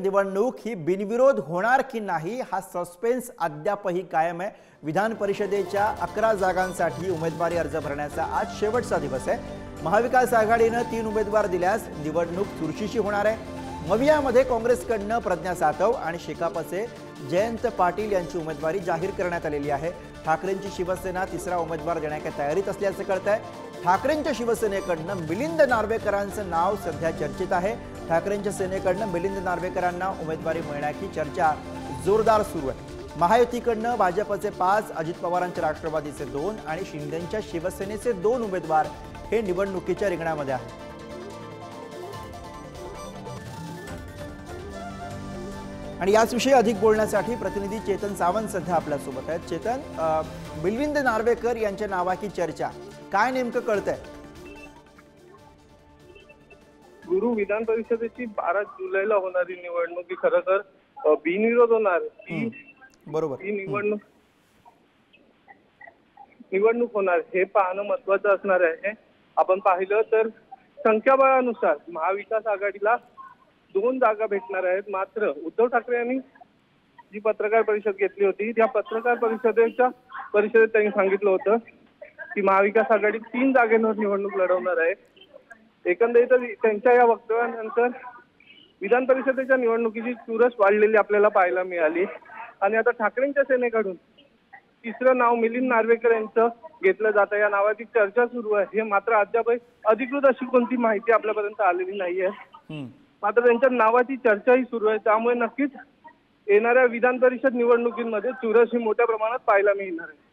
निवडणूक ही बिनविरोध होणार की नाही हा सस्पेन्स अद्यापही कायम आहे। विधान परिषदेच्या 11 जागांसाठी उमेदवारी अर्ज भरण्याचा आज शेवटचा दिवस आहे। महाविकास आघाडीने 3 उमेदवार दिल्यास निवडणूक चुरशीची होणार आहे। मवियामध्ये काँग्रेसकडून प्रज्ञा सातव आणि शेकापचे जयंत पाटील यांची उमेदवारी जाहीर करण्यात आलेली आहे। ठाकरेंची शिवसेना तिसरा उमेदवार देण्याच्या तयारीत असल्याचे कळतंय। ठाकरेंच्या शिवसेनेकडून मिलिंद नार्वेकरांचं नाव सध्या चर्चेत आहे। ठाकरेंच्या सेनेकडून मिलिंद नार्वेकरांना उमेदवारी मिळण्याची चर्चा जोरदार सुरू आहे। महायुतीकडून भाजपचे 5, अजित पवारांच्या राष्ट्रवादीचे 2 आणि शिंदेंच्या शिवसेनेचे 2 उमेदवार हे निवडणुकीच्या रिंगणामध्ये आहेत। आणि याविषयी अधिक बोलण्यासाठी प्रतिनिधी चेतन सावंत सध्या आपल्या सोबत आहेत। चेतन, मिलिंद नार्वेकर यांच्या नावाची चर्चा काय नेमकं कळतंय? गुरु विधान परिषदेची 12 जुलैला होणारी निवडणूक ही खरं तर बिनविरोध होणार। बरोबर, ही निवडणूक होणार हे पाहणं महत्त्वाचं असणार आहे। आपण पाहिलं तर संख्याबळानुसार महाविकास आघाडीला 2 जागा भेटणार आहेत। मात्र उद्धव ठाकरे यांनी जी पत्रकार परिषद घेतली होती त्या पत्रकार परिषदेत त्यांनी सांगितलं होतं की महाविकास आघाडी 3 जागांवर निवडणूक लढवणार आहे। एकंदरीत त्यांच्या या वक्तव्यानंतर विधान परिषदेच्या निवडणुकीची चुरस वाढलेली आपल्याला पाहायला मिळाली आणि आता ठाकरेंच्या सेनेकडून तिसरं नाव मिलिंद नार्वेकर यांचं घेतलं जातं। या नावाची चर्चा सुरू आहे। मात्र अद्याप अधिकृत अशी कोणती माहिती आपल्यापर्यंत आलेली नाहीये। मात्र त्यांच्या नावाची चर्चाही सुरू आहे। त्यामुळे नक्कीच येणाऱ्या विधान परिषद निवडणुकीमध्ये चुरस ही मोठ्या प्रमाणात पाहायला मिळणार आहे।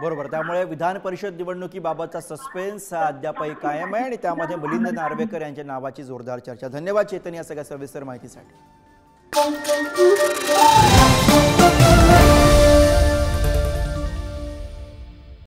बरोबर, त्यामुळे विधान परिषद निवडणुकीबाबतचा सस्पेन्स अद्यापही कायम आहे आणि त्यामध्ये मिलिंद नार्वेकर यांच्या नावाची जोरदार चर्चा। धन्यवाद चेतन या सगळ्या सविस्तर माहितीसाठी।